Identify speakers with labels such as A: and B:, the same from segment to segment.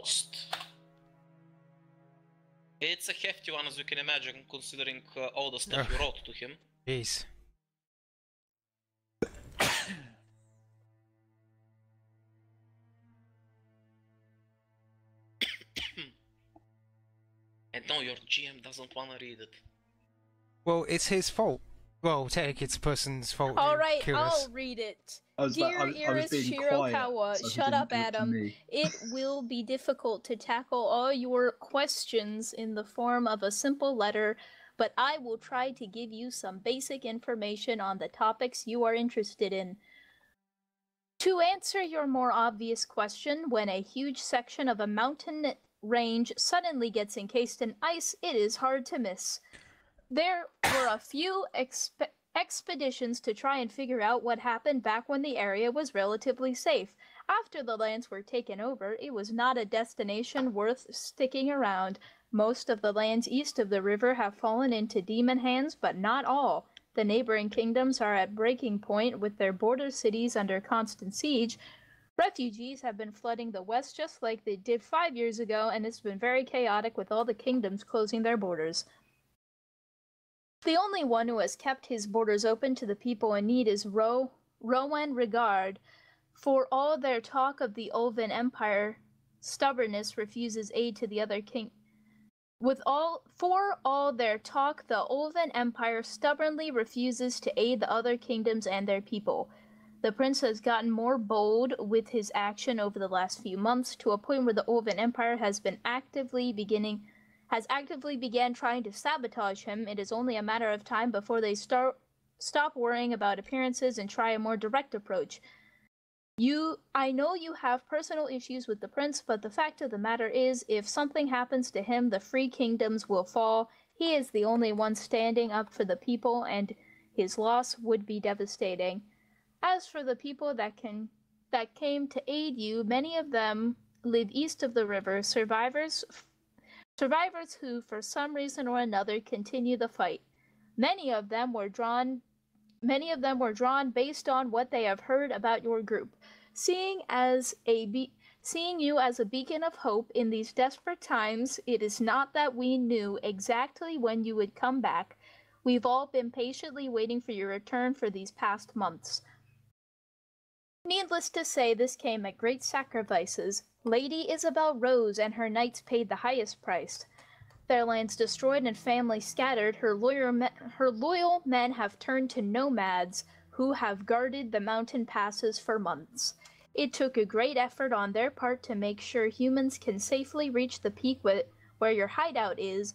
A: Almost. It's a hefty one, as you can imagine, considering all the stuff you wrote to him.
B: Jeez.
A: And no, your GM doesn't want to read it.
B: Well, it's his fault. Well, technically it's the person's fault.
C: Alright, I'll read it. Dear Iris Shirokawa,
D: so
C: shut up, Adam. It will be difficult to tackle all your questions in the form of a simple letter, but I will try to give you some basic information on the topics you are interested in. To answer your more obvious question, when a huge section of a mountain range suddenly gets encased in ice, it is hard to miss. There were a few expeditions to try and figure out what happened back when the area was relatively safe. After the lands were taken over, it was not a destination worth sticking around. Most of the lands east of the river have fallen into demon hands, but not all. The neighboring kingdoms are at breaking point with their border cities under constant siege. Refugees have been flooding the west just like they did 5 years ago, and it's been very chaotic with all the kingdoms closing their borders. The only one who has kept his borders open to the people in need is Rowan Regard. For all their talk of the Ulvan Empire, stubbornness refuses aid to the other king. For all their talk, the Ulvan Empire stubbornly refuses to aid the other kingdoms and their people. The prince has gotten more bold with his action over the last few months, to a point where the Ulvan Empire has actively began trying to sabotage him. It is only a matter of time before they stop worrying about appearances and try a more direct approach. I know you have personal issues with the prince, but the fact of the matter is, if something happens to him, the free kingdoms will fall. He is the only one standing up for the people, and his loss would be devastating. As for the people that came to aid you, many of them live east of the river, survivors who, for some reason or another, continue the fight. Many of them were drawn based on what they have heard about your group. Seeing you as a beacon of hope in these desperate times, it is not that we knew exactly when you would come back. We've all been patiently waiting for your return for these past months. Needless to say, this came at great sacrifices. Lady Isabel Rose and her knights paid the highest price. Their lands destroyed and families scattered, her loyal men have turned to nomads who have guarded the mountain passes for months. It took a great effort on their part to make sure humans can safely reach the peak where your hideout is.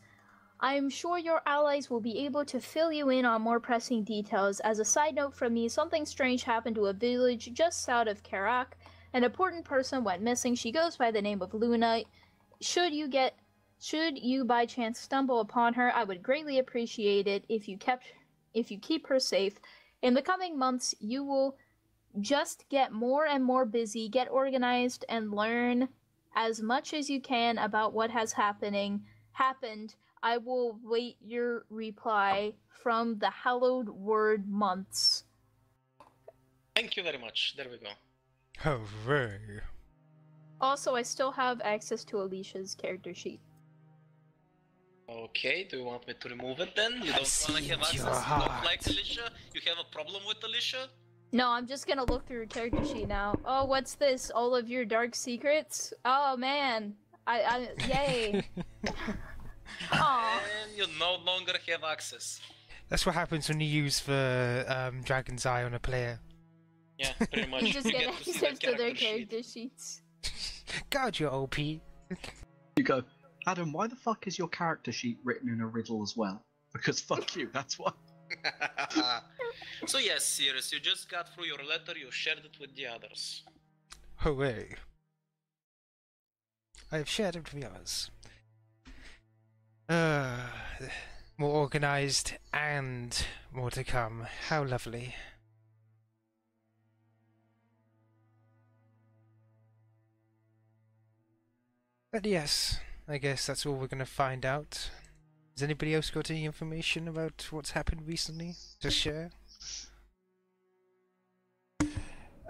C: I am sure your allies will be able to fill you in on more pressing details. As a side note from me, something strange happened to a village just south of Karak. An important person went missing. She goes by the name of Luna. Should you by chance stumble upon her, I would greatly appreciate it if you keep her safe. In the coming months, you will just get more and more busy, get organized, and learn as much as you can about what has happened. I will wait your reply from the hallowed word months.
A: Thank you very much. There we go.
B: Hooray.
C: Also, I still have access to Alyssia's character sheet.
A: Okay, do you want me to remove it then? You don't want to have access? You don't like Alyssia? You have a problem with Alyssia?
C: No, I'm just gonna look through her character sheet now. Oh, what's this? All of your dark secrets? Oh man, yay!
A: And you no longer have access.
B: That's what happens when you use the Dragon's Eye on a player.
A: Yeah, pretty much.
C: You just get access to their character sheets.
B: God, you're OP.
D: You go, Adam, why the fuck is your character sheet written in a riddle as well? Because fuck you, that's why.
A: So yes, Sirius, you just got through your letter, you shared it with the others.
B: Hooray. I have shared it with the others. More organized and more to come. How lovely. But yes, I guess that's all we're gonna find out. Has anybody else got any information about what's happened recently to share?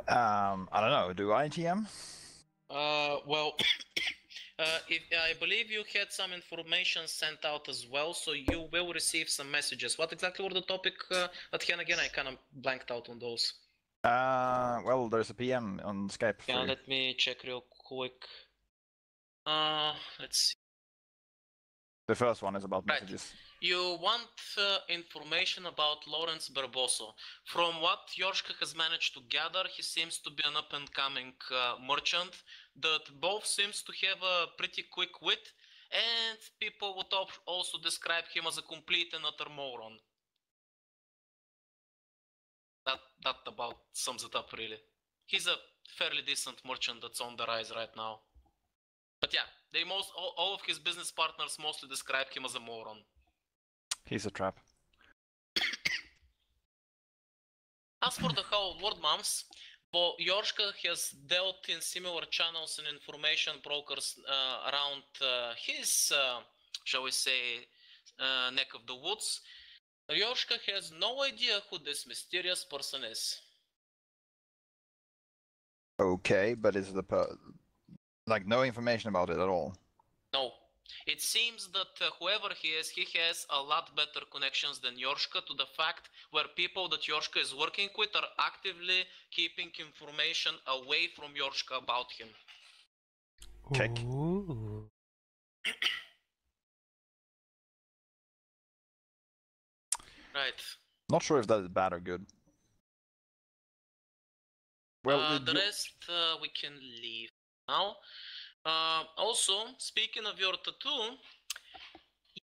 E: I don't know. Do I, TM?
A: Well, I believe you had some information sent out as well, so you will receive some messages. What exactly were the topic at hand again? I kind of blanked out on those.
E: Well, there's a PM on Skype.
A: Yeah, let me check real quick. Let's see.
E: The first one is about
A: Right.
E: messages.
A: You want information about Lawrence Barboso. From what Yorshka has managed to gather, he seems to be an up-and-coming merchant that both seems to have a pretty quick wit, and people would also describe him as a complete and utter moron. That about sums it up, really. He's a fairly decent merchant that's on the rise right now. But yeah, all of his business partners mostly describe him as a moron.
E: He's a trap.
A: As for the whole word moms, Yorshka has dealt in similar channels and information brokers around his, shall we say, neck of the woods. Yorshka has no idea who this mysterious person is.
E: Okay, but is like no information about it at all?
A: No. It seems that whoever he has a lot better connections than Yorshka, to the fact where people that Yorshka is working with are actively keeping information away from Yorshka about him.
E: Check.
B: Ooh.
A: Right.
E: Not sure if that is bad or good. Well,
A: the rest we can leave now. Also, speaking of your tattoo,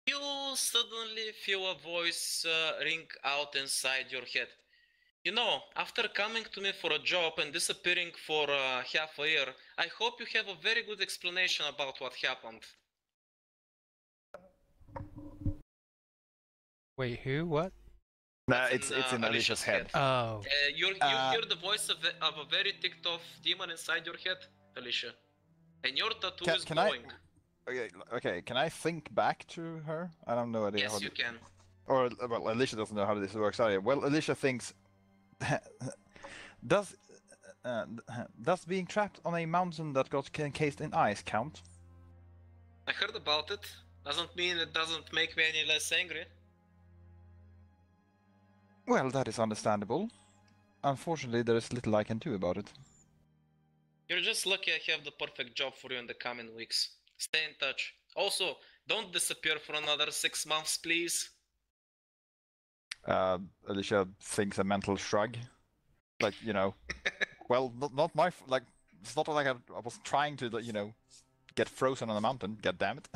A: you suddenly feel a voice ring out inside your head. You know, after coming to me for a job and disappearing for half a year, I hope you have a very good explanation about what happened.
B: Wait, who? What?
E: Nah, it's in Alyssa's head.
B: Oh.
A: You hear the voice of a very ticked off demon inside your head, Alyssia. And your tattoo is glowing.
E: Okay, can I think back to her? I don't know idea
A: yes,
E: how
A: you can.
E: Or, well, Alyssia doesn't know how this works either. Well, Alyssia thinks... does being trapped on a mountain that got encased in ice count?
A: I heard about it. Doesn't mean it doesn't make me any less angry.
E: Well, that is understandable. Unfortunately, there is little I can do about it.
A: You're just lucky I have the perfect job for you in the coming weeks. Stay in touch. Also, don't disappear for another 6 months, please.
E: Alyssia thinks a mental shrug. Like, you know... well, not my... Like, it's not like I was trying to, you know, get frozen on a mountain. God damn it.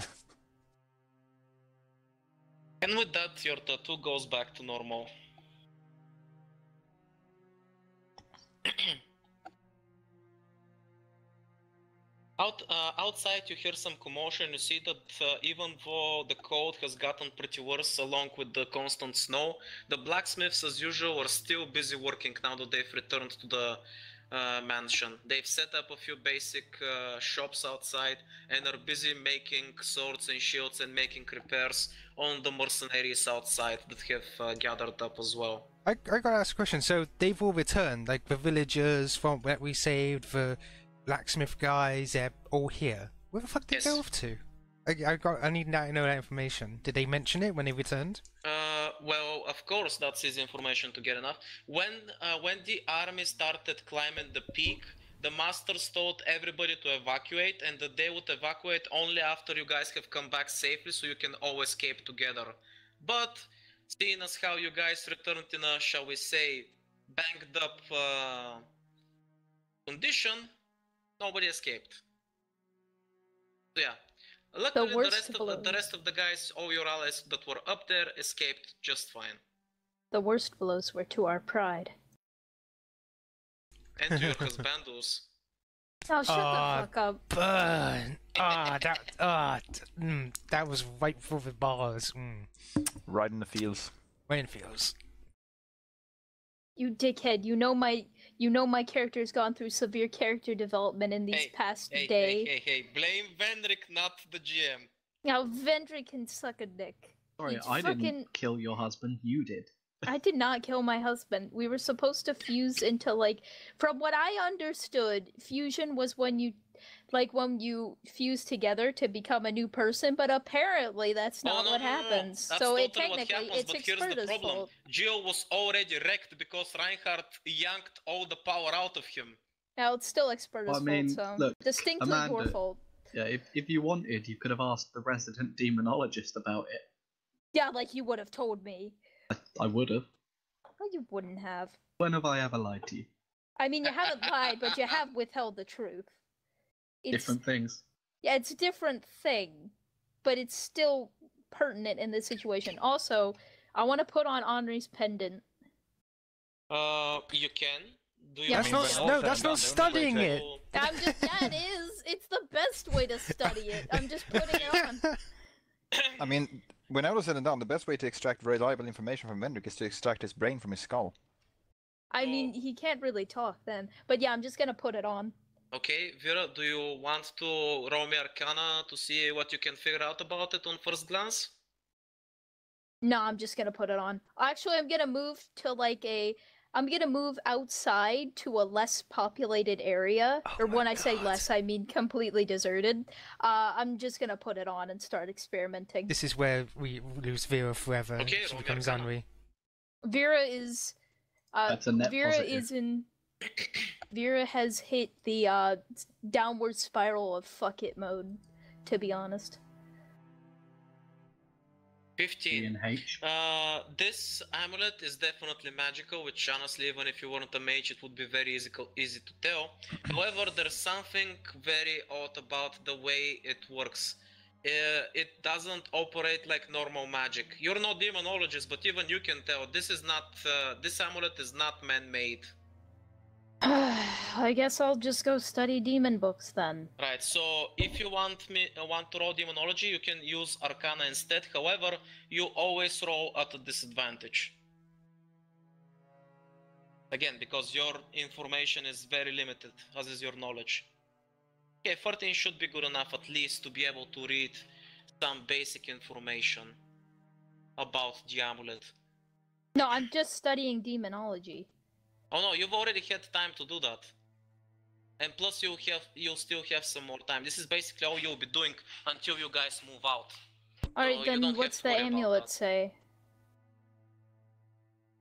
A: And with that, your tattoo goes back to normal. Outside you hear some commotion. You see that even though the cold has gotten pretty worse along with the constant snow, the blacksmiths as usual are still busy working now that they've returned to the mansion. They've set up a few basic shops outside and are busy making swords and shields and making repairs on the mercenaries outside that have gathered up as well.
B: I gotta ask a question. So they've all returned, like the villagers from that we saved, the blacksmith guys, they're all here. Where the fuck did they go off to? I need to know that information. Did they mention it when they returned?
A: Well, of course, that's his information to get enough. When the army started climbing the peak, the masters told everybody to evacuate, and that they would evacuate only after you guys have come back safely, so you can all escape together. But seeing as how you guys returned in a, shall we say, banged up condition, nobody escaped. So yeah. Luckily, the rest of the guys, all your allies that were up there, escaped just fine.
C: The worst blows were to our pride.
A: And to your husbandos.
C: Oh, shut the fuck up.
B: Burn! That was right for the bars.
E: Right in the fields.
B: Right in the fields.
C: You dickhead, you know my character's gone through severe character development in these past day.
A: Hey, blame Vendrick, not the GM.
C: Now Vendrick can suck a dick.
D: Sorry, I didn't kill your husband, you did.
C: I did not kill my husband. We were supposed to fuse into, like, from what I understood, fusion was when you like when you fuse together to become a new person, but apparently that's not what happens.
A: That's
C: so
A: totally
C: it technically
A: what happens,
C: it's
A: but here's the
C: Experta's
A: problem.
C: fault.
A: Jill was already wrecked because Reinhardt yanked all the power out of him.
C: Now it's still Experta's
D: Well, I mean,
C: fault, so
D: look,
C: distinctly
D: Amanda,
C: your fault.
D: Yeah, if you wanted, you could have asked the resident demonologist about it.
C: Yeah, like you would have told me.
D: I would have.
C: Well, you wouldn't have.
D: When have I ever lied to you?
C: I mean, you haven't lied, but you have withheld the truth. It's,
D: Different things.
C: Yeah, it's a different thing, but it's still pertinent in this situation. Also, I want to put on Henri's pendant.
A: You can. Do you
C: Yeah,
B: that's not studying it.
C: I'm just, yeah, it is. It's the best way to study it. I'm just putting it on.
E: I mean, when I was said and done, the best way to extract reliable information from Vendrick is to extract his brain from his skull.
C: I mean, he can't really talk then. But yeah, I'm just gonna put it on.
A: Okay, Vira, do you want to roll me Arcana to see what you can figure out about it on first glance?
C: No, I'm just gonna put it on. Actually, I'm gonna move to like I'm gonna move outside to a less populated area. Or when I say less, I mean completely deserted. I'm just gonna put it on and start experimenting.
B: This is where we lose Vera forever.
A: Okay,
B: She becomes Henri.
C: Vera is
D: That's a net
C: Vera
D: positive.
C: is in Vera has hit the downward spiral of fuck it mode, to be honest.
A: 15.
D: H.
A: This amulet is definitely magical, which honestly, even if you weren't a mage, it would be very easy to tell. However, there's something very odd about the way it works. It doesn't operate like normal magic. You're no demonologist, but even you can tell this is not. This amulet is not man-made.
C: I guess I'll just go study demon books then.
A: Right. So if you want to roll demonology, you can use Arcana instead. However, you always roll at a disadvantage. Again, because your information is very limited, as is your knowledge. Okay, 14 should be good enough at least to be able to read some basic information about the amulet.
C: No, I'm just studying demonology.
A: Oh no, you've already had time to do that. And plus you'll still have some more time. This is basically all you'll be doing until you guys move out.
C: Alright,
A: So you
C: then
A: don't
C: what's
A: have to
C: the
A: worry about
C: amulet
A: that.
C: say?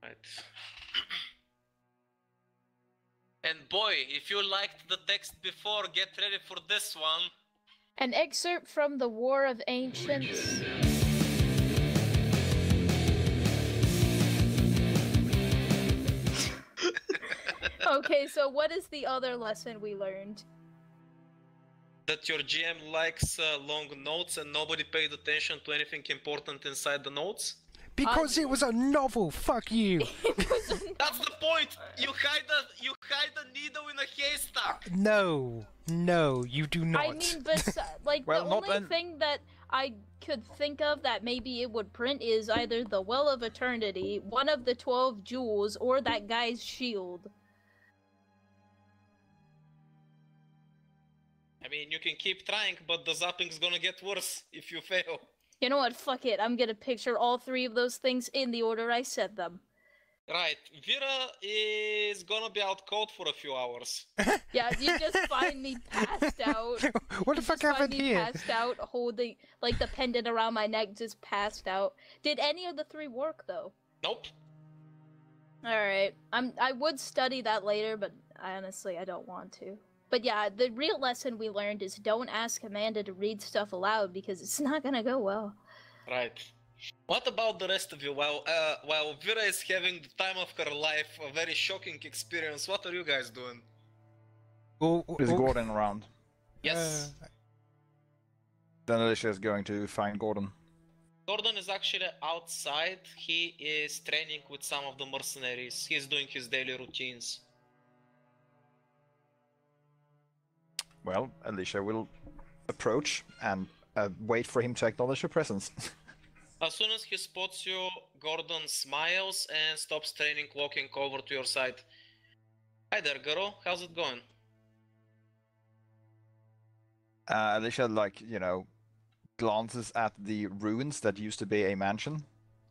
A: Right. And boy, if you liked the text before, get ready for this one.
C: An excerpt from the War of Ancients. Okay, so what is the other lesson we learned?
A: That your GM likes long notes and nobody paid attention to anything important inside the notes?
B: Because it was a novel. Fuck you.
A: That's the point! You hide a needle in a haystack!
B: No, you do not.
C: I mean, but like
E: Well,
C: the
E: not
C: only
E: then.
C: thing that I could think of that maybe it would print is either the Well of Eternity, one of the 12 jewels, or that guy's shield.
A: I mean, you can keep trying, but the zapping's gonna get worse if you fail.
C: You know what? Fuck it. I'm gonna picture all three of those things in the order I said them.
A: Right, Vira is gonna be out cold for a few hours.
C: Yeah, you just find me passed out.
B: What the
C: You
B: fuck
C: just find
B: happened
C: me
B: here?
C: Passed out, holding like the pendant around my neck, just passed out. Did any of the three work though?
A: Nope.
C: All right, I would study that later, but honestly, I don't want to. But yeah, the real lesson we learned is don't ask Amanda to read stuff aloud because it's not gonna go well.
A: Right. What about the rest of you? While Vira is having the time of her life, a very shocking experience, what are you guys doing?
E: Is Gordon around?
A: Yes.
E: Then Alyssia is going to find Gordon.
A: Gordon is actually outside. He is training with some of the mercenaries. He's doing his daily routines.
E: Well, Alyssia will approach and wait for him to acknowledge her presence.
A: As soon as he spots you, Gordon smiles and stops training, walking over to your side. Hi there, girl. How's it going?
E: Alyssia, glances at the ruins that used to be a mansion,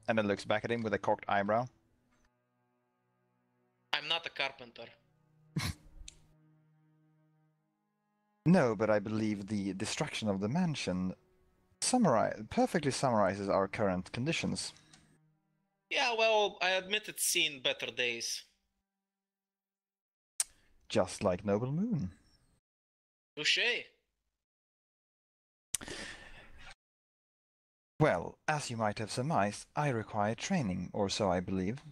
E: and then looks back at him with a cocked eyebrow.
A: I'm not a carpenter.
E: No, but I believe the destruction of the mansion perfectly summarizes our current conditions.
A: Yeah, well, I admit it's seen better days.
E: Just like Noble Moon.
A: Touché.
E: Well, as you might have surmised, I require training, or so I believe.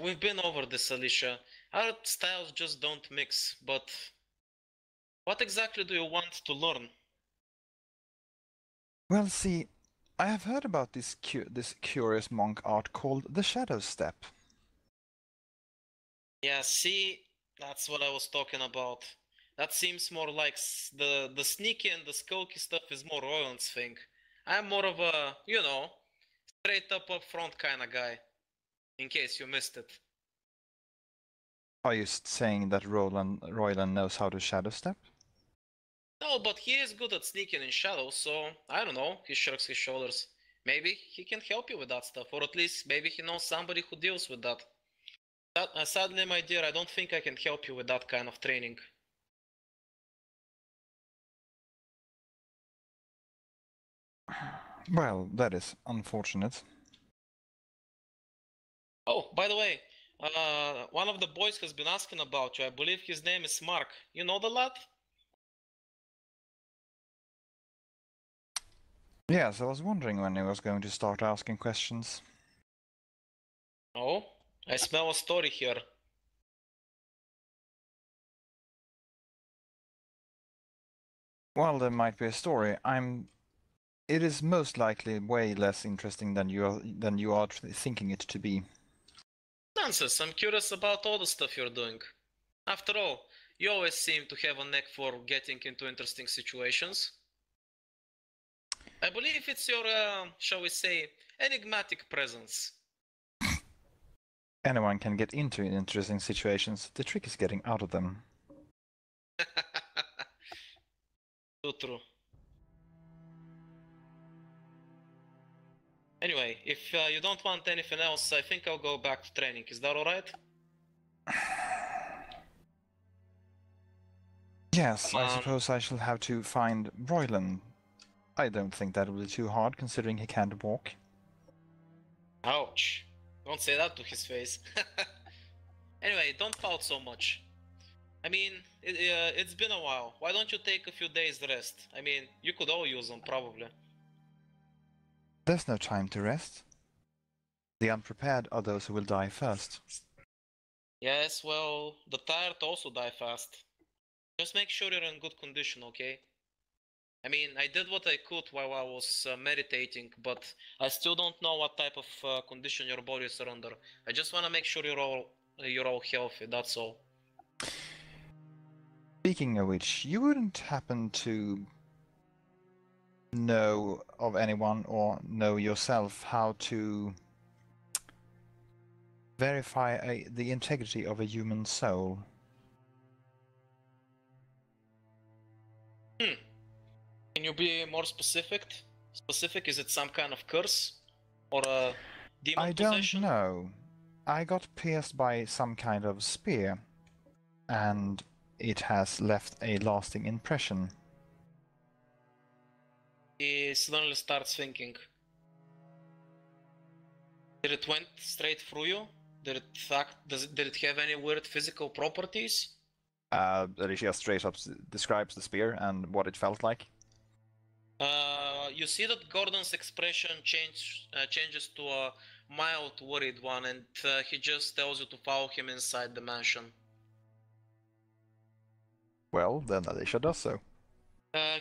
A: We've been over this, Alyssia. Our styles just don't mix, but what exactly do you want to learn?
E: Well, see, I have heard about this curious monk art called the Shadow Step.
A: Yeah, see, that's what I was talking about. That seems more like the sneaky and the skulky stuff is more Roland's thing. I'm more of a, straight up front kind of guy, in case you missed it.
E: Are you saying that Royland knows how to Shadow Step?
A: No, but he is good at sneaking in shadows, so I don't know, he shrugs his shoulders. Maybe he can help you with that stuff, or at least maybe he knows somebody who deals with that. Sadly, my dear, I don't think I can help you with that kind of training.
E: Well, that is unfortunate.
A: Oh, by the way, one of the boys has been asking about you. I believe his name is Mark. You know the lad?
E: Yes, I was wondering when he was going to start asking questions.
A: Oh, I smell a story here.
E: Well, there might be a story. It is most likely way less interesting than you are thinking it to be.
A: Nonsense, I'm curious about all the stuff you're doing. After all, you always seem to have a knack for getting into interesting situations. I believe it's your, shall we say, enigmatic presence.
E: Anyone can get into interesting situations. The trick is getting out of them.
A: True. Anyway, if you don't want anything else, I think I'll go back to training. Is that alright?
E: Yes, I suppose I shall have to find Royland. I don't think that will be too hard, considering he can't walk.
A: Ouch. Don't say that to his face. Anyway, don't pout so much. I mean, it's been a while. Why don't you take a few days rest? I mean, you could all use them, probably.
E: There's no time to rest. The unprepared are those who will die first.
A: Yes, well, the tired also die fast. Just make sure you're in good condition, okay? I mean, I did what I could while I was meditating, but I still don't know what type of condition your bodies are under. I just want to make sure you're all healthy, that's all.
E: Speaking of which, you wouldn't happen to know of anyone or know yourself how to verify the integrity of a human soul?
A: Can you be more specific? Is it some kind of curse? Or a demon possession?
E: I don't know. I got pierced by some kind of spear, and it has left a lasting impression.
A: He suddenly starts thinking. Did it went straight through you? Did it have any weird physical properties?
E: Alyssia straight up describes the spear and what it felt like.
A: You see that Gordon's expression changes to a mild, worried one, and he just tells you to follow him inside the mansion.
E: Well, then Alyssia does so.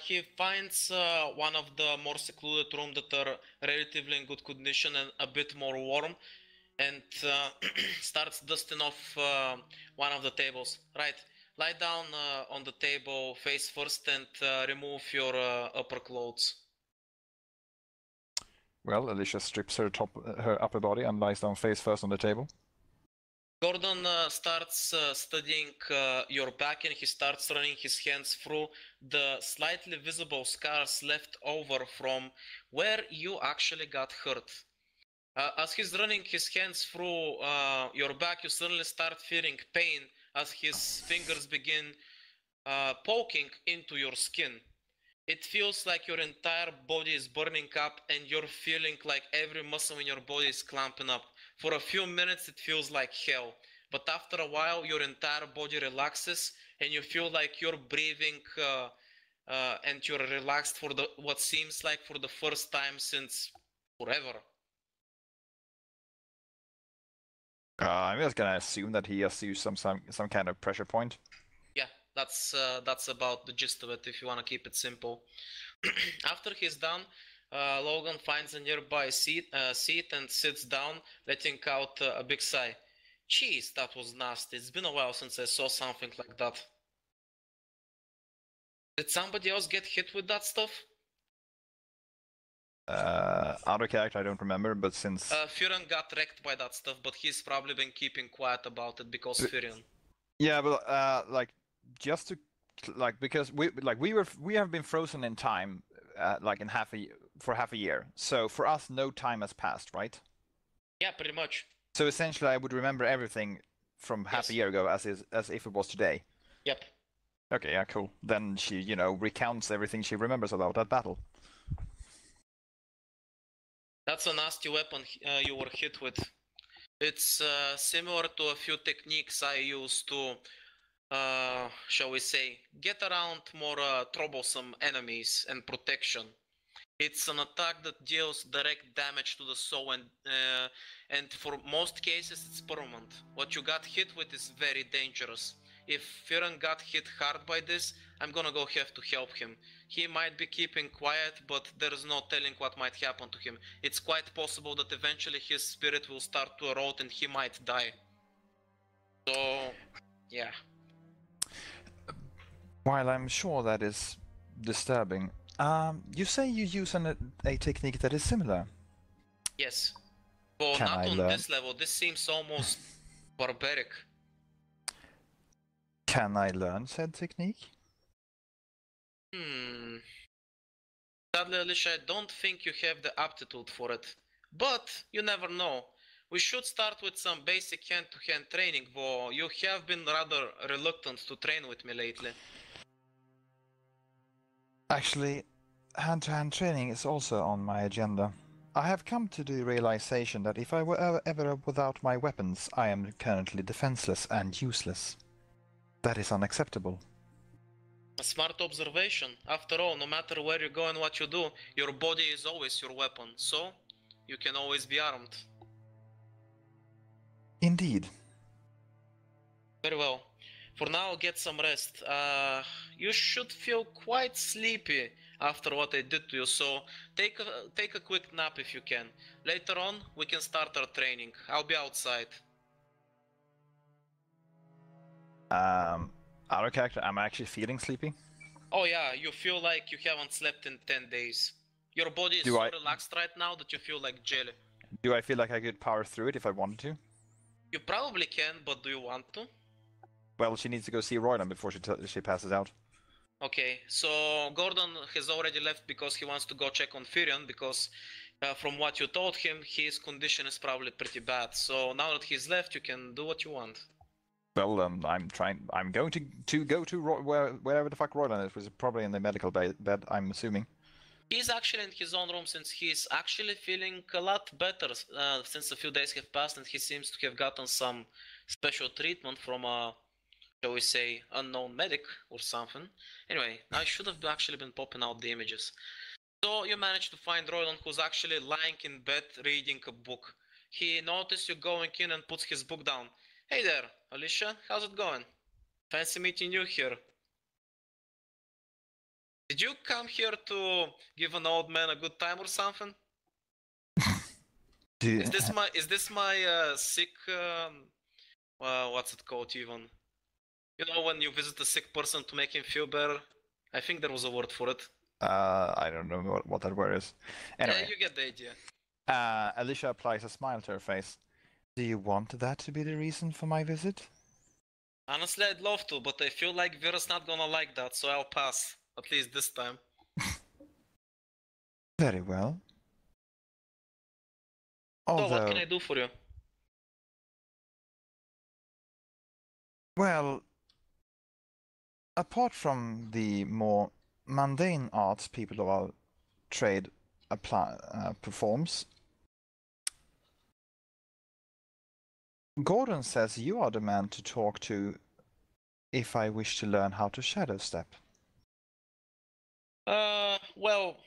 A: He finds one of the more secluded rooms that are relatively in good condition and a bit more warm, and starts dusting off one of the tables. Right, lie down on the table face first and remove your upper clothes.
E: Well, Alyssia strips her upper body and lies down face first on the table.
A: Gordon starts studying your back, and he starts running his hands through the slightly visible scars left over from where you actually got hurt. As he's running his hands through your back, you suddenly start feeling pain as his fingers begin poking into your skin. It feels like your entire body is burning up and you're feeling like every muscle in your body is clamping up. For a few minutes it feels like hell, but after a while your entire body relaxes and you feel like you're breathing and you're relaxed for what seems like for the first time since forever.
E: I'm just gonna assume that he has used some kind of pressure point.
A: Yeah, that's about the gist of it if you want to keep it simple. After he's done, Logan finds a nearby seat and sits down, letting out a big sigh. Jeez, that was nasty. It's been a while since I saw something like that. Did somebody else get hit with that stuff?
E: Out of character, I don't remember, but since
A: Furion got wrecked by that stuff, but he's probably been keeping quiet about it because Furion.
E: yeah, but like just to like because we have been frozen in time like in for half a year. So for us, no time has passed, right?
A: Yeah, pretty much.
E: So essentially, I would remember everything from half a year ago as if it was today.
A: Yep.
E: Okay, yeah, cool. Then she, recounts everything she remembers about that battle.
A: That's a nasty weapon you were hit with. It's similar to a few techniques I use to, shall we say, get around more troublesome enemies and protection. It's an attack that deals direct damage to the soul and for most cases it's permanent. What you got hit with is very dangerous. If Firan got hit hard by this, I'm gonna go have to help him. He might be keeping quiet, but there's no telling what might happen to him. It's quite possible that eventually his spirit will start to erode and he might die. So, yeah.
E: While I'm sure that is disturbing, you say you use a technique that is similar.
A: Yes. But not on this level. This seems almost barbaric.
E: Can I learn said technique?
A: Sadly, Alyssia, I don't think you have the aptitude for it. But you never know. We should start with some basic hand-to-hand training, though you have been rather reluctant to train with me lately.
E: Actually, hand-to-hand training is also on my agenda. I have come to the realization that if I were ever without my weapons, I am currently defenseless and useless. That is unacceptable.
A: A smart observation. After all, no matter where you go and what you do, your body is always your weapon, so you can always be armed.
E: Indeed.
A: Very well. For now, get some rest. You should feel quite sleepy after what I did to you, so take a quick nap if you can. Later on, we can start our training. I'll be outside.
E: Out of character, I'm actually feeling sleepy.
A: Oh yeah, you feel like you haven't slept in 10 days. Your body is so relaxed right now that you feel like jelly.
E: Do I feel like I could power through it if I wanted to?
A: You probably can, but do you want to?
E: Well, she needs to go see Royland before she passes out.
A: Okay, so Gordon has already left because he wants to go check on Furion, because from what you told him, his condition is probably pretty bad. So now that he's left, you can do what you want.
E: Well, I'm going to go to wherever the fuck Royland is, which is probably in the medical bed, I'm assuming.
A: He's actually in his own room since he's actually feeling a lot better since a few days have passed, and he seems to have gotten some special treatment from a, shall we say, unknown medic or something. Anyway, I should have actually been popping out the images. So you managed to find Royland, who's actually lying in bed reading a book. He noticed you going in and puts his book down. Hey there, Alyssia, how's it going? Fancy meeting you here. Did you come here to give an old man a good time or something? Is this my sick what's it called even? You know, when you visit a sick person to make him feel better? I think there was a word for it.
E: I don't know what that word is. Anyway,
A: yeah, you get the idea.
E: Alyssia applies a smile to her face. Do you want that to be the reason for my visit?
A: Honestly, I'd love to, but I feel like Vira's not gonna like that, so I'll pass. At least this time.
E: Very well. Although,
A: so what can I do for you?
E: Well, Apart from the more mundane arts people of our trade performs, Gordon says you are the man to talk to if I wish to learn how to shadow step.
A: Well,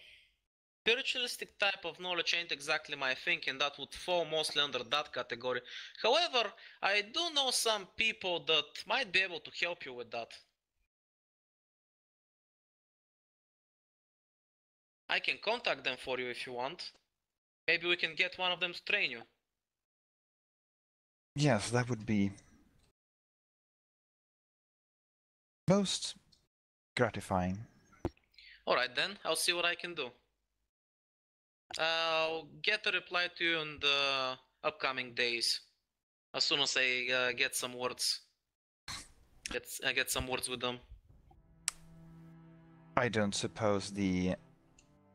A: spiritualistic type of knowledge ain't exactly my thing, and that would fall mostly under that category. However, I do know some people that might be able to help you with that. I can contact them for you if you want. Maybe we can get one of them to train you.
E: Yes, that would be most gratifying.
A: Alright then, I'll see what I can do. I'll get a reply to you in the upcoming days. As soon as I get some words. Get some words with them.
E: I don't suppose the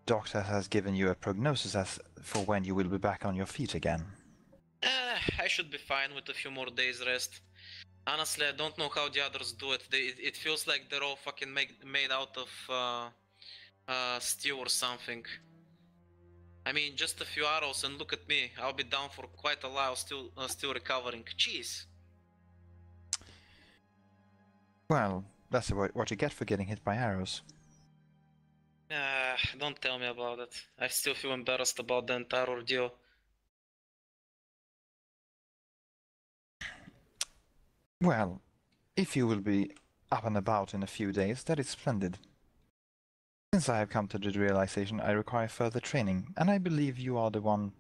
E: doctor has given you a prognosis as for when you will be back on your feet again.
A: I should be fine with a few more days rest. Honestly, I don't know how the others do it. It feels like they're all fucking made out of steel or something. I mean, just a few arrows and look at me. I'll be down for quite a while, still recovering. Jeez.
E: Well, that's what you get for getting hit by arrows.
A: Don't tell me about it. I still feel embarrassed about the entire ordeal.
E: Well, if you will be up and about in a few days, that is splendid. Since I have come to the realization I require further training, and I believe you are the one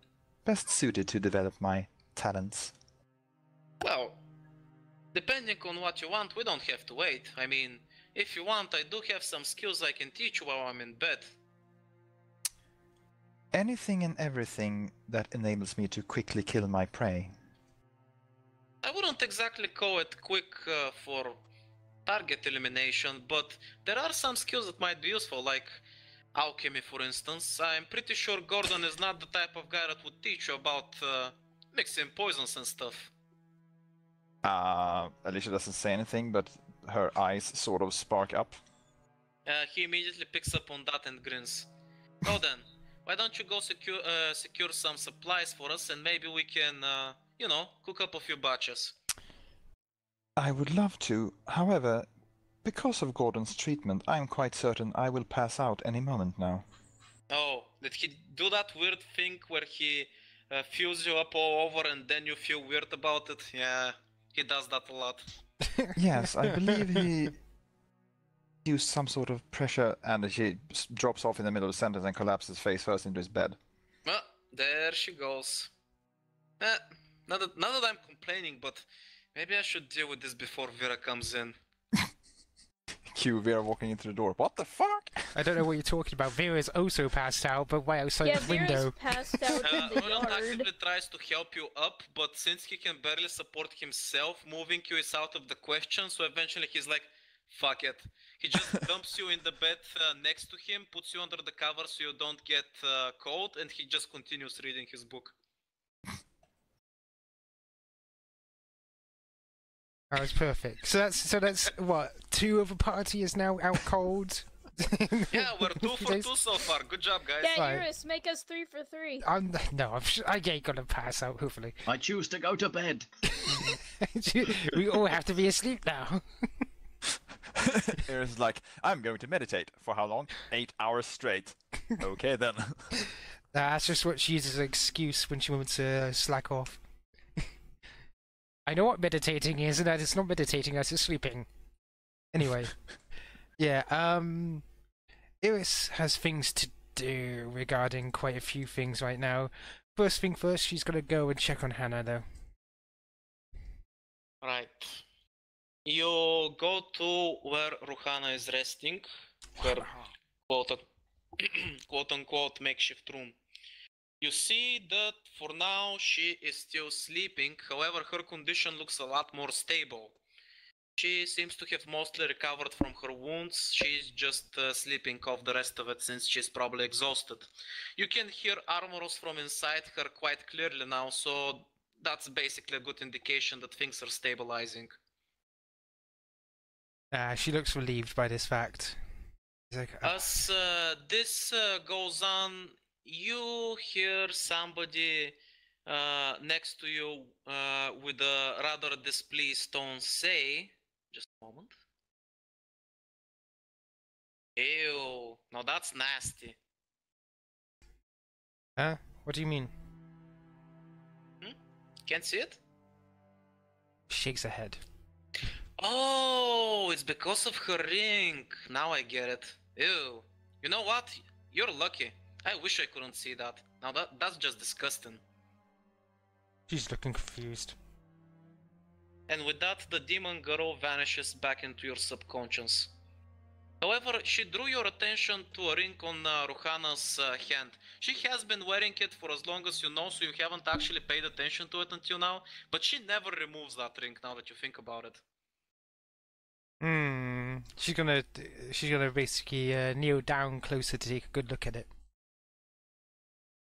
E: best suited to develop my talents.
A: Well, depending on what you want, we don't have to wait. I mean, if you want, I do have some skills I can teach you while I'm in bed.
E: Anything and everything that enables me to quickly kill my prey.
A: I wouldn't exactly call it quick for target elimination, but there are some skills that might be useful, like alchemy, for instance. I'm pretty sure Gordon is not the type of guy that would teach you about mixing poisons and stuff.
E: Alyssia doesn't say anything, but her eyes sort of spark up.
A: He immediately picks up on that and grins. So then, why don't you go secure some supplies for us, and maybe we can, you know, cook up a few batches.
E: I would love to. However, because of Gordon's treatment, I'm quite certain I will pass out any moment now.
A: Oh, did he do that weird thing where he fills you up all over and then you feel weird about it? Yeah, he does that a lot.
E: Yes, I believe he used some sort of pressure, and she drops off in the middle of the sentence and collapses face first into his bed.
A: Well, there she goes. Not that I'm complaining, but maybe I should deal with this before Vira comes in.
E: Cue Vira walking into the door. What the fuck?
B: I don't know what you're talking about. Vera's also passed out, but way outside
C: Yeah,
B: the window.
C: Vera's passed out in the
A: Roland
C: yard.
A: actively tries to help you up, but since he can barely support himself, moving you is out of the question, so eventually he's like, fuck it. He just dumps you in the bed next to him, puts you under the cover so you don't get cold, and he just continues reading his book.
B: That was perfect. So that's what, 2 of the party is now out cold.
A: Yeah, we're 2 for 2 so far. Good job, guys.
C: Yeah,
B: Fine.
C: Eurus, make us 3 for 3.
B: I ain't gonna pass out. Hopefully,
D: I choose to go to bed.
B: we all have to be asleep now.
E: Vira's like, I'm going to meditate. For how long? 8 hours straight. Okay then.
B: That's just what she uses as an excuse when she wants to slack off. I know what meditating is, and that it's not meditating, that's just sleeping. Anyway. Yeah, Iris has things to do regarding quite a few things right now. First thing first, she's gonna go and check on Hannah, though.
A: Right. You go to where Ruhana is resting, her quote unquote makeshift room. You see that for now she is still sleeping, however her condition looks a lot more stable. She seems to have mostly recovered from her wounds, she's just sleeping off the rest of it since she's probably exhausted. You can hear armors from inside her quite clearly now, so that's basically a good indication that things are stabilizing.
B: She looks relieved by this fact. She's like,
A: As this goes on, you hear somebody next to you with a rather displeased tone say, just a moment. Ew, now that's nasty.
B: huh? What do you mean?
A: Can't see it?
B: She shakes her head.
A: Oh, it's because of her ring. Now I get it. Ew. You know what? You're lucky. I wish I couldn't see that. Now that's just disgusting.
B: She's looking confused.
A: And with that, the demon girl vanishes back into your subconscious. However, she drew your attention to a ring on Ruhana's hand. She has been wearing it for as long as you know, so you haven't actually paid attention to it until now, but she never removes that ring now that you think about it.
B: She's gonna basically kneel down closer to take a good look at it.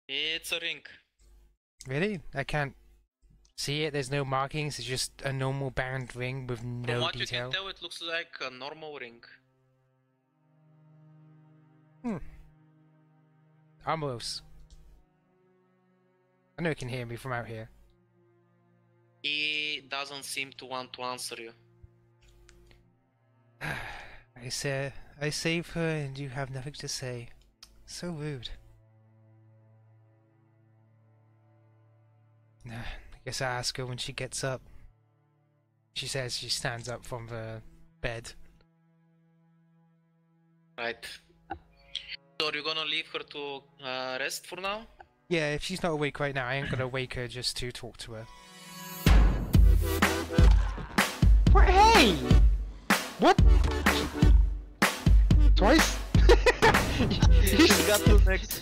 A: It's a ring.
B: Really? I can't see it. There's no markings. It's just a normal bound ring with no
A: From what
B: detail.
A: you can tell, it looks like a normal ring.
B: Almost. I know you can hear me from out here.
A: He doesn't seem to want to answer you.
B: I save her and you have nothing to say. So rude. I guess I ask her when she gets up. She says she stands up from the bed.
A: Right. So are you gonna leave her to rest for now?
B: Yeah, if she's not awake right now, I ain't gonna wake her just to talk to her.
F: What? Hey! What? Twice?
G: You got to next.